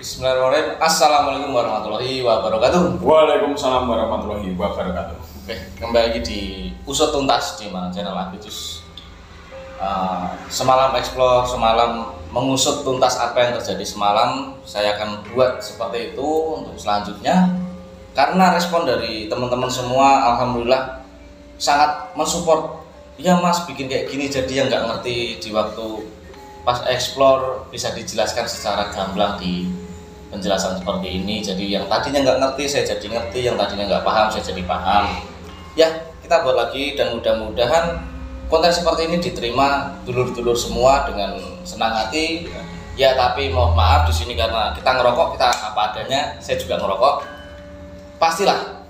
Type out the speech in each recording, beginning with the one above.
Bismillahirrahmanirrahim. Assalamualaikum warahmatullahi wabarakatuh. Waalaikumsalam warahmatullahi wabarakatuh. Oke, kembali lagi di Usut Tuntas di mana channel Abitus. Semalam explore, semalam mengusut tuntas apa yang terjadi semalam. Saya akan buat seperti itu untuk selanjutnya. Karena respon dari teman-teman semua, alhamdulillah sangat mensupport. Ya mas, bikin kayak gini jadi yang nggak ngerti di waktu pas explore bisa dijelaskan secara gamblang di penjelasan seperti ini. Jadi yang tadinya nggak ngerti saya jadi ngerti, yang tadinya nggak paham saya jadi paham. Ya kita buat lagi dan mudah-mudahan konten seperti ini diterima dulur-dulur semua dengan senang hati. Ya tapi mohon maaf di sini karena kita ngerokok, kita apa adanya. Saya juga ngerokok. Pastilah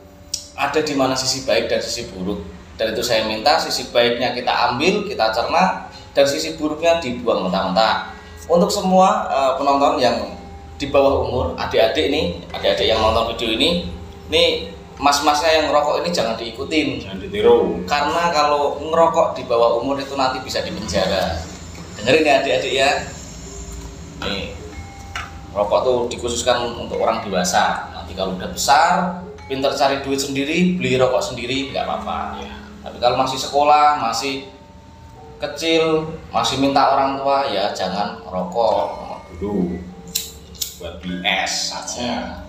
ada di mana sisi baik dan sisi buruk. Dan itu saya minta sisi baiknya kita ambil, kita cerna, dan sisi buruknya dibuang mentah-mentah. Untuk semua penonton yang di bawah umur, adik-adik yang nonton video ini, mas-masnya yang ngerokok ini jangan diikutin, Jangan ditiru. karena kalau ngerokok di bawah umur itu nanti bisa dipenjara. Dengerin ya adik-adik ya. Nih, rokok tuh dikhususkan untuk orang dewasa. Nanti kalau udah besar, pintar cari duit sendiri, beli rokok sendiri, nggak apa-apa. Ya. Tapi kalau masih sekolah, masih kecil, masih minta orang tua, ya jangan rokok. Dulu buat beli es saja.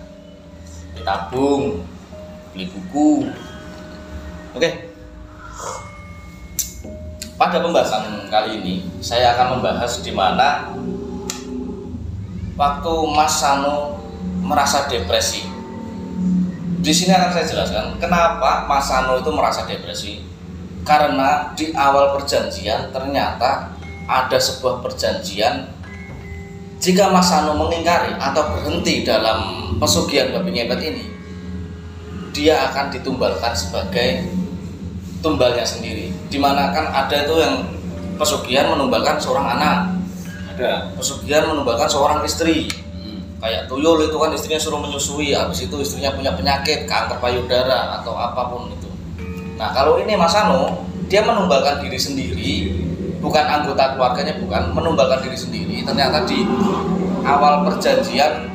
Ditabung, beli buku. Oke. Pada pembahasan kali ini saya akan membahas di mana waktu Mas Sano merasa depresi. Di sini akan saya jelaskan kenapa Mas Sano itu merasa depresi. Karena di awal perjanjian ternyata ada sebuah perjanjian, jika Mas Sano mengingkari atau berhenti dalam pesugihan babi ngepet ini, dia akan ditumbalkan sebagai tumbalnya sendiri. Dimana kan ada itu yang pesugihan menumbalkan seorang anak, Ada. pesugihan menumbalkan seorang istri. Kayak tuyul itu kan istrinya suruh menyusui, habis itu istrinya punya penyakit kanker payudara atau apapun itu. Nah kalau ini Mas Sano, dia menumbalkan diri sendiri, bukan anggota keluarganya, bukan, menumbalkan diri sendiri. Ternyata di awal perjanjian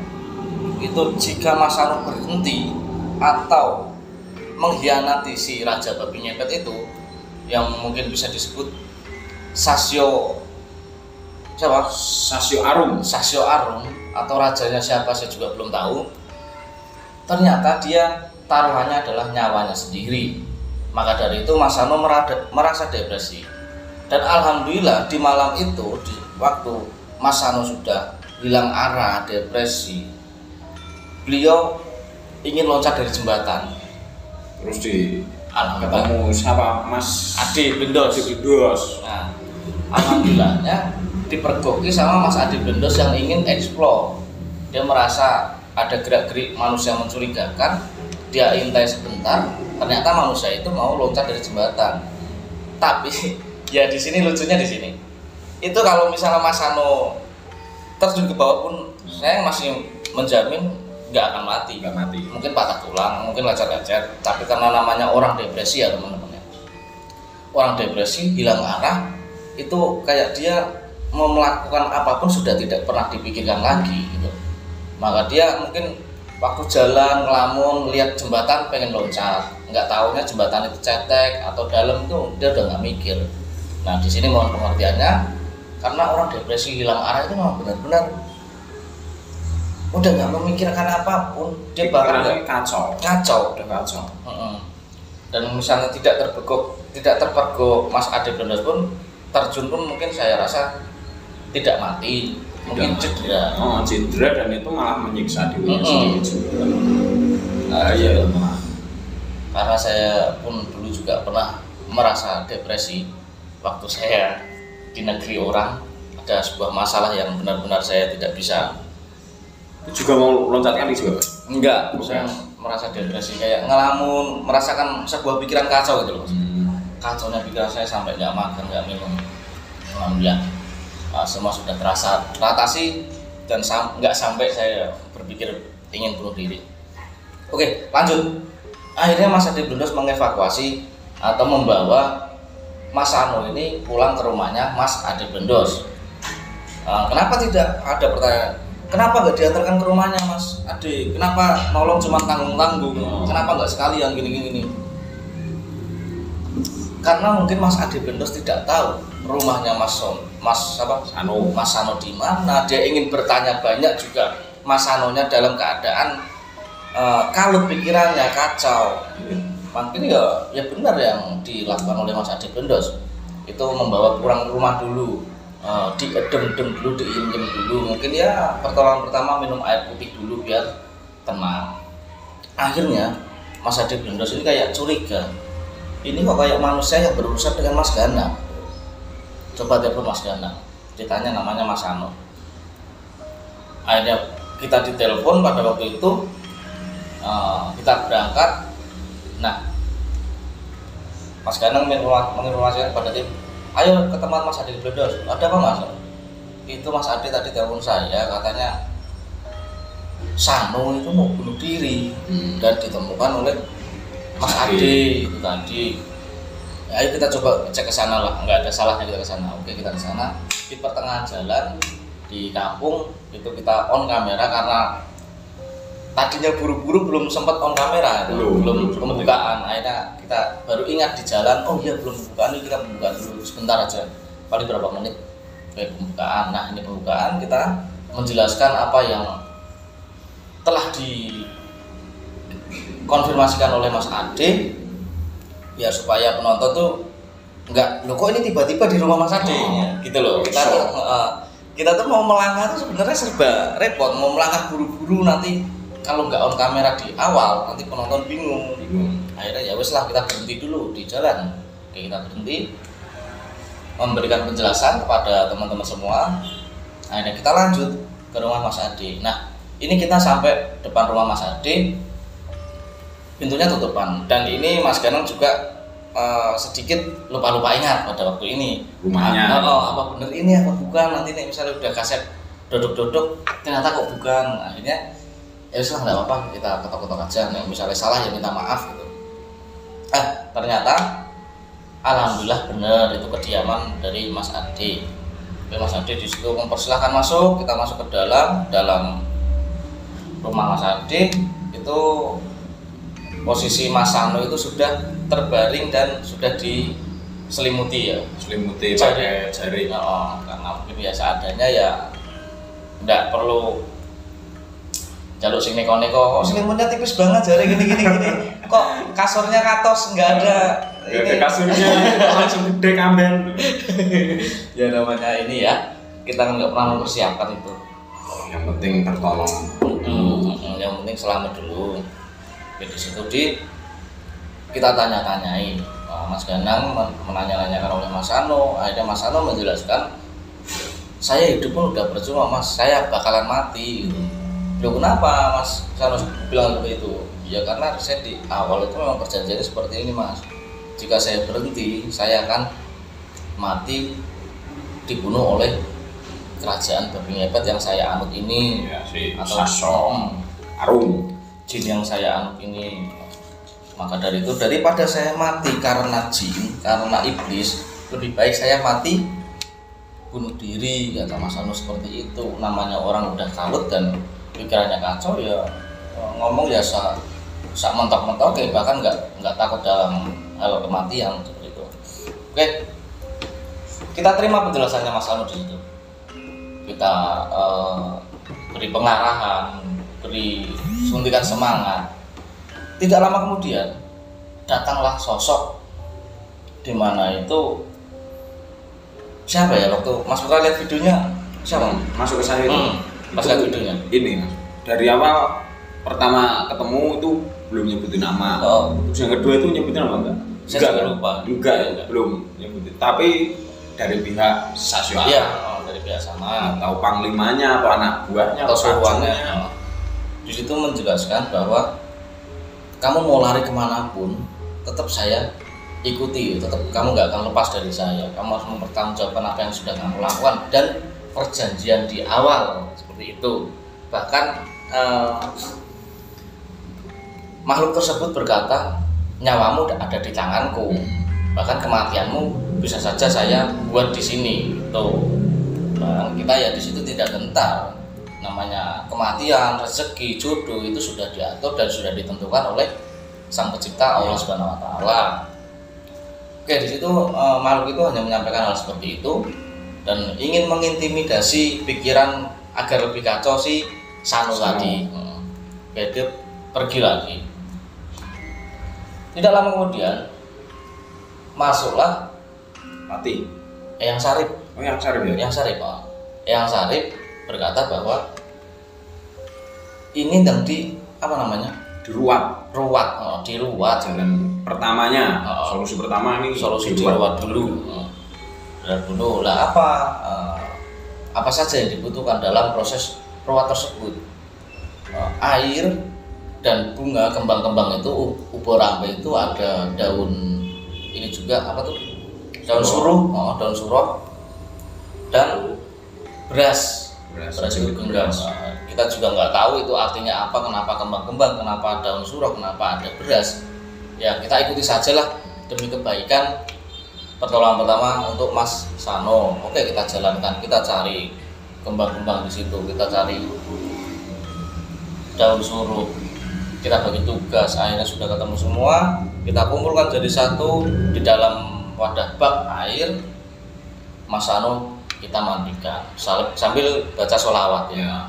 itu jika Mas Sano berhenti atau mengkhianati si Raja Babi Ngepet itu, yang mungkin bisa disebut Sasyo siapa? Sasyo Arum. Sasyo Arum atau rajanya siapa saya juga belum tahu. Ternyata dia taruhannya adalah nyawanya sendiri. Maka dari itu Mas Sano merasa depresi. Dan alhamdulillah di malam itu, di waktu Mas Sano sudah hilang arah, depresi, beliau ingin loncat dari jembatan. Terus di Alhamdulillah ketemu siapa? Mas Ade Bendos. Bendos. Nah, alhamdulillahnya dipergoki sama Mas Ade Bendos yang ingin explore. Dia merasa ada gerak-gerik manusia mencurigakan, dia intai sebentar, ternyata manusia itu mau loncat dari jembatan. Tapi ya di sini lucunya di sini. Itu kalau misalnya Mas Sano terjun ke bawah pun saya masih menjamin nggak akan mati. Nggak mati. Mungkin patah tulang, mungkin lecet-lecet, tapi karena namanya orang depresi ya teman-teman ya. Orang depresi hilang arah itu kayak dia mau melakukan apapun sudah tidak pernah dipikirkan lagi gitu. Maka dia mungkin waktu jalan ngelamun lihat jembatan pengen loncat, nggak taunya jembatan itu cetek atau dalam itu dia udah nggak mikir. Nah di sini mohon pengertiannya, karena orang depresi hilang arah itu memang benar-benar udah nggak memikirkan apapun, dia bakal kacau. udah Kacau. Dan misalnya tidak terpergok Mas Ade Bendos pun terjun pun mungkin saya rasa tidak mati, mungkin cedera. Cedera dan itu malah menyiksa dirinya sendiri juga. Iya. Karena saya pun dulu juga pernah merasa depresi waktu saya di negeri orang, ada sebuah masalah yang benar-benar saya tidak bisa. Itu juga mau loncat kali juga? Enggak, Bukan. saya merasa depresi kayak ngelamun, merasakan sebuah pikiran kacau gitu loh. Kacaunya pikiran saya sampai nggak makan, nggak minum. Alhamdulillah semua sudah teratasi dan nggak sampai saya berpikir ingin bunuh diri. Oke, lanjut. Akhirnya Mas Ade Bendos mengevakuasi atau membawa Mas Sano ini pulang ke rumahnya Mas Ade Bendos. Kenapa tidak ada pertanyaan? kenapa nggak diantarkan ke rumahnya Mas Ade, kenapa nolong cuma tanggung-tanggung, kenapa nggak sekalian gini. Karena mungkin Mas Ade Bendos tidak tahu rumahnya Mas Sano di mana. Dia ingin bertanya banyak juga, Mas Sanonya dalam keadaan kalut pikirannya, kacau. Mungkin ya benar yang dilakukan oleh Mas Ade Bendos itu membawa pulang ke rumah dulu, diedem-edem dulu, diinjem dulu. Mungkin ya pertolongan pertama minum air putih dulu biar tenang. Akhirnya Mas Ade Bendos ini kayak curiga, ini kok kayak manusia yang berurusan dengan Mas Ganang. Coba telepon Mas Ganang, ditanya namanya Mas Sano. Akhirnya kita ditelepon pada waktu itu, kita berangkat. Nah, Mas Ganang menginformasikan pada tim, ayo ke teman Mas Ade Bendos. Ada apa Mas? Itu Mas Ade tadi telepon saya, katanya Sano itu mau bunuh diri dan ditemukan oleh Mas Ade itu tadi. Ayo kita coba cek ke sana lah, nggak ada salahnya kita ke sana. Oke, kita ke sana. Di pertengahan jalan di kampung itu kita on kamera karena tadinya buru-buru belum sempat on kamera, belum pembukaan. Akhirnya kita baru ingat di jalan, oh iya belum pembukaan, ini kita membuka dulu sebentar aja, paling berapa menit pembukaan. Nah ini pembukaan, kita menjelaskan apa yang telah dikonfirmasikan oleh Mas Ade, ya supaya penonton tuh enggak, loh kok ini tiba-tiba di rumah Mas Ade, gitu loh. Kita tuh mau melangkah tuh sebenarnya serba repot, mau melangkah buru-buru nanti kalau nggak on kamera di awal nanti penonton bingung. Akhirnya ya wes lah, kita berhenti dulu di jalan. Oke, kita berhenti memberikan penjelasan kepada teman-teman semua. Akhirnya kita lanjut ke rumah Mas Ade. Nah ini kita sampai depan rumah Mas Ade, pintunya tutupan, dan ini Mas Ganang juga sedikit lupa ingat pada waktu ini rumahnya. Apa bener ini apa bukan, nanti nih misalnya udah kaset dodok-dodok ternyata kok bukan. Akhirnya ya sudah nggak apa-apa, kita ketok-ketok aja. Nah, misalnya salah ya minta maaf gitu. Ternyata alhamdulillah benar itu kediaman dari Mas Ade. Mas Ade di situ mempersilahkan masuk, kita masuk ke dalam rumah Mas Ade. Itu posisi Mas Sano itu sudah terbaring dan sudah diselimuti pakai jari. Karena mungkin ya seadanya ya nggak perlu jaluk sing neko-neko, selimutnya tipis banget jari gini. Kok kasurnya katos, nggak ada ini. Kasurnya langsung gede kamben. Ya namanya ini ya, kita kan nggak pernah mempersiapkan itu. Yang penting tertolong. Yang penting selamat dulu. Di situ kita tanya-tanyai, Mas Ganang menanya-nanyakan oleh Mas Sano. Akhirnya Mas Sano menjelaskan, saya hidup pun udah percuma Mas, saya bakalan mati gitu. Loh kenapa Mas Sano bilang seperti itu? Ya karena saya di awal itu memang perjanjiannya seperti ini Mas, jika saya berhenti saya akan mati dibunuh oleh kerajaan babi ngepet yang saya anut ini, ya, atau Arum jin yang saya anut ini. Maka dari itu, daripada saya mati karena jin, karena iblis, lebih baik saya mati bunuh diri, kata Mas Sano seperti itu. Namanya orang udah kalut dan pikirannya kacau, ya ngomong ya sak mentok-mentok, bahkan nggak takut dalam hal kematian seperti itu. Oke, kita terima penjelasannya Mas Sano di situ. Kita beri pengarahan, beri suntikan semangat. Tidak lama kemudian datanglah sosok di mana itu siapa ya, waktu Mas Putra lihat videonya siapa? Masuk ke saya itu. Pas lihat videonya. Ini dari awal pertama ketemu itu belum nyebutin nama. Terus yang kedua itu nyebutin nama enggak? Saya juga lupa. Enggak, belum nyebutin. Tapi dari pihak stasiun. Iya, dari pihak sama. Tahu panglimanya, atau anak buahnya, atau suruhannya. Di situ menjelaskan bahwa kamu mau lari kemanapun, tetap saya ikuti, tetap kamu nggak akan lepas dari saya. Kamu harus mempertanggungjawabkan apa yang sudah kamu lakukan dan perjanjian di awal seperti itu. Bahkan makhluk tersebut berkata, nyawamu ada di tanganku, bahkan kematianmu bisa saja saya buat di sini. Tuh, nah, kita ya di situ tidak gentar. namanya kematian, rezeki, jodoh itu sudah diatur dan sudah ditentukan oleh Sang Pencipta Allah Subhanahu wa taala. Oke, di situ makhluk itu hanya menyampaikan hal seperti itu dan ingin mengintimidasi pikiran agar lebih kacau si Sano tadi. Oke, dia pergi lagi. Tidak lama kemudian masuklah mati. Eyang Sarip. Oh, Eyang Sarip ya? Eyang Sarip, Eyang Sarip berkata bahwa ini sedang di apa namanya? Diruat, diruat. Jalan pertamanya, solusi pertama ini solusi diruat dulu. Lah apa saja yang dibutuhkan dalam proses ruat tersebut? Air dan bunga kembang-kembang itu, uborambe itu ada daun ini juga apa tuh? Daun suruh dan beras itu genggam. Kita juga nggak tahu itu artinya apa, kenapa kembang-kembang, kenapa daun suruh, kenapa ada beras. Ya kita ikuti sajalah demi kebaikan pertolongan pertama untuk Mas Sano. Oke, kita jalankan, kita cari kembang-kembang di situ, kita cari daun suruh, kita bagi tugas. Akhirnya sudah ketemu semua, kita kumpulkan jadi satu di dalam wadah bak air. Mas Sano kita mandikan sambil baca sholawat ya.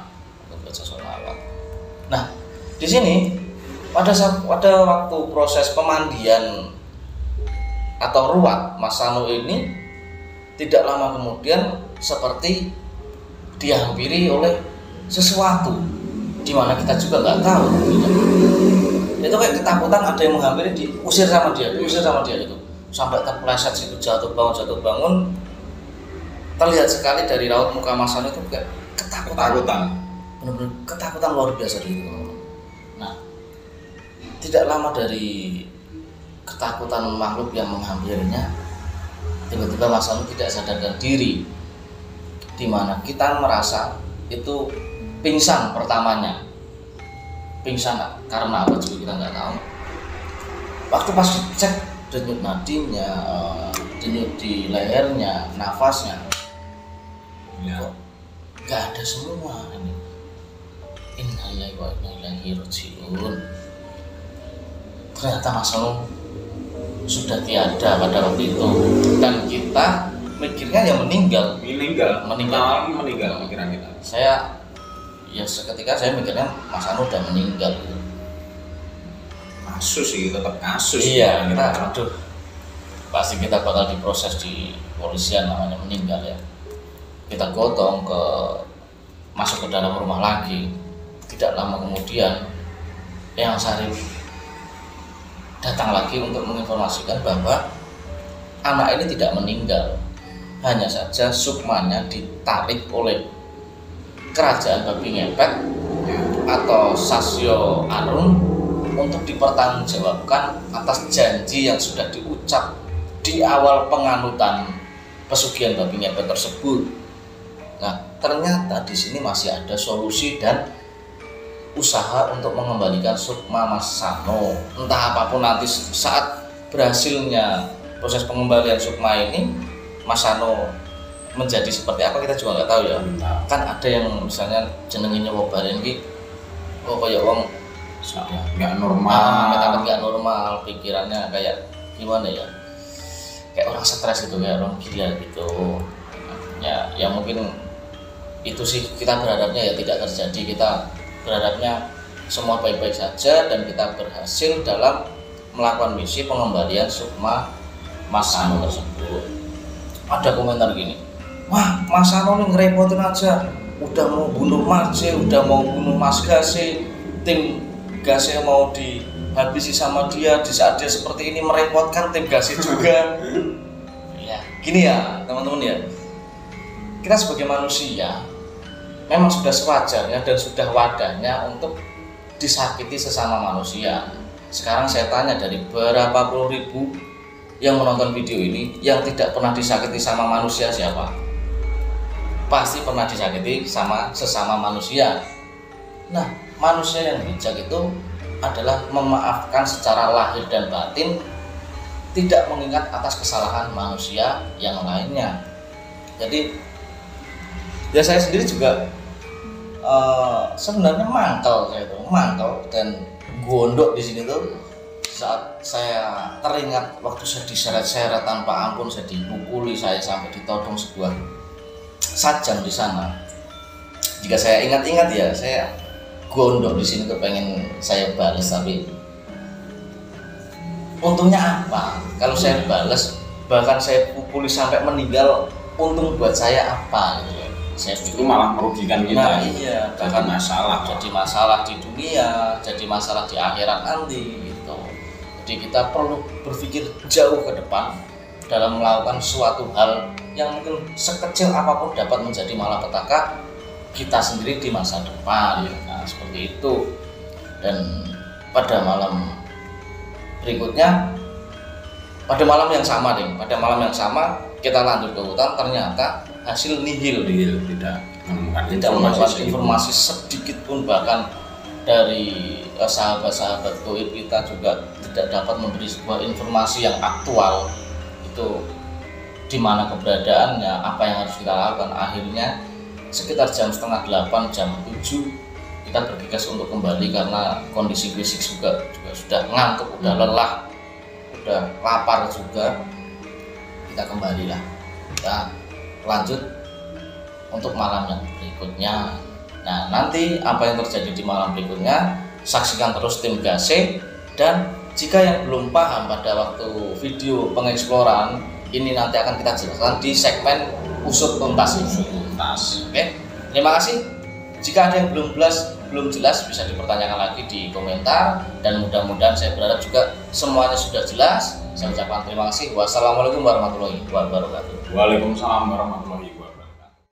Baca sholawat. Nah, di sini pada waktu proses pemandian atau ruat Mas Sano ini tidak lama kemudian seperti dihampiri oleh sesuatu di mana kita juga nggak tahu. Itu kayak ketakutan, ada yang menghampiri, diusir sama dia gitu. Sampai terpeleset situ, jatuh bangun. Terlihat sekali dari raut muka Mas Sano itu kayak ketakutan. Benar-benar ketakutan luar biasa gitu. Nah, tidak lama dari ketakutan makhluk yang menghampirinya, tiba-tiba Mas Sano tidak sadarkan diri, di mana kita merasa itu pingsan pertamanya. Pingsan karena apa juga kita nggak tahu. Waktu pas cek denyut nadinya, denyut di lehernya, nafasnya, kok nggak ada semua ini. Innalillahi wa inna ilaihi raji'un. Ternyata Mas Sano sudah tiada pada waktu itu dan kita mikirnya ya meninggal pikiran kita. Saya seketika saya mikirnya Mas Sano udah meninggal gitu. Kasus sih, tetap kasus. Iya, kita pasti kita bakal diproses di polisian, namanya meninggal ya. Kita gotong masuk ke dalam rumah lagi. Tidak lama kemudian Eyang Sarip datang lagi untuk menginformasikan bahwa anak ini tidak meninggal, hanya saja sukmanya ditarik oleh kerajaan babi ngepet atau Sasyo Arun untuk dipertanggungjawabkan atas janji yang sudah diucap di awal penganutan pesugihan babi ngepet tersebut. Nah, ternyata di sini masih ada solusi dan usaha untuk mengembalikan sukma Mas Sano. Entah apapun nanti saat berhasilnya proses pengembalian sukma ini, Mas Sano menjadi seperti apa kita juga nggak tahu ya. Kan ada yang misalnya jenenginnya wobarin ki, oh kayak wong sudah nggak normal, nggak normal, pikirannya kayak gimana ya, kayak orang stres gitu, kayak orang gila gitu. Ya mungkin itu sih, kita berharapnya ya tidak terjadi. Kita berharapnya semua baik-baik saja dan kita berhasil dalam melakukan misi pengembalian sukma Mas Sano tersebut. Ada komentar gini, wah Mas Sano nih ngerepotin aja, udah mau bunuh Mas C, udah mau bunuh Mas Gase, tim Gase mau dihabisi sama dia. Di saat dia seperti ini merepotkan tim Gase juga. Ya gini ya teman-teman ya, kita sebagai manusia memang sudah sewajarnya dan sudah wadahnya untuk disakiti sesama manusia. Sekarang saya tanya, dari berapa puluh ribu yang menonton video ini, yang tidak pernah disakiti sama manusia siapa? Pasti pernah disakiti sama sesama manusia. Nah, manusia yang bijak itu adalah memaafkan secara lahir dan batin, tidak mengingat atas kesalahan manusia yang lainnya. Jadi ya saya sendiri juga sebenarnya mangkel saya itu, mangkel dan gondok di sini tuh saat saya teringat waktu saya diseret-seret tanpa ampun, saya dipukuli, saya sampai ditodong sebuah sajam di sana. Jika saya ingat-ingat ya, saya gondok di sini tuh pengen saya balas, tapi untungnya apa? Kalau saya balas, bahkan saya pukuli sampai meninggal, untung buat saya apa gitu ya? Saya itu malah merugikan kita. Nah, iya, bahkan jadi masalah di dunia, jadi masalah di akhirat nanti gitu. Jadi kita perlu berpikir jauh ke depan dalam melakukan suatu hal yang mungkin sekecil apapun dapat menjadi malapetaka kita sendiri di masa depan. Nah, seperti itu. Dan pada malam berikutnya, pada malam yang sama kita lanjut ke hutan, ternyata hasil nihil, tidak menemukan informasi sedikit pun, bahkan dari sahabat-sahabat goib kita juga tidak dapat memberi sebuah informasi yang aktual itu di mana keberadaannya, apa yang harus kita lakukan. Akhirnya sekitar jam 7:30, jam 7 kita bergegas untuk kembali karena kondisi fisik juga sudah ngantuk, udah lelah, udah lapar juga. Kita kembalilah, kita lanjut untuk malam yang berikutnya. Nah, nanti apa yang terjadi di malam berikutnya saksikan terus tim Gase. Dan jika yang belum paham pada waktu video pengeksploran ini, nanti akan kita jelaskan di segmen usut tuntas ini. Oke, terima kasih. Jika ada yang belum jelas bisa dipertanyakan lagi di komentar, dan mudah-mudahan saya berharap juga semuanya sudah jelas. Saya ucapkan terima kasih. Wassalamualaikum warahmatullahi wabarakatuh. Waalaikumsalam warahmatullahi wabarakatuh.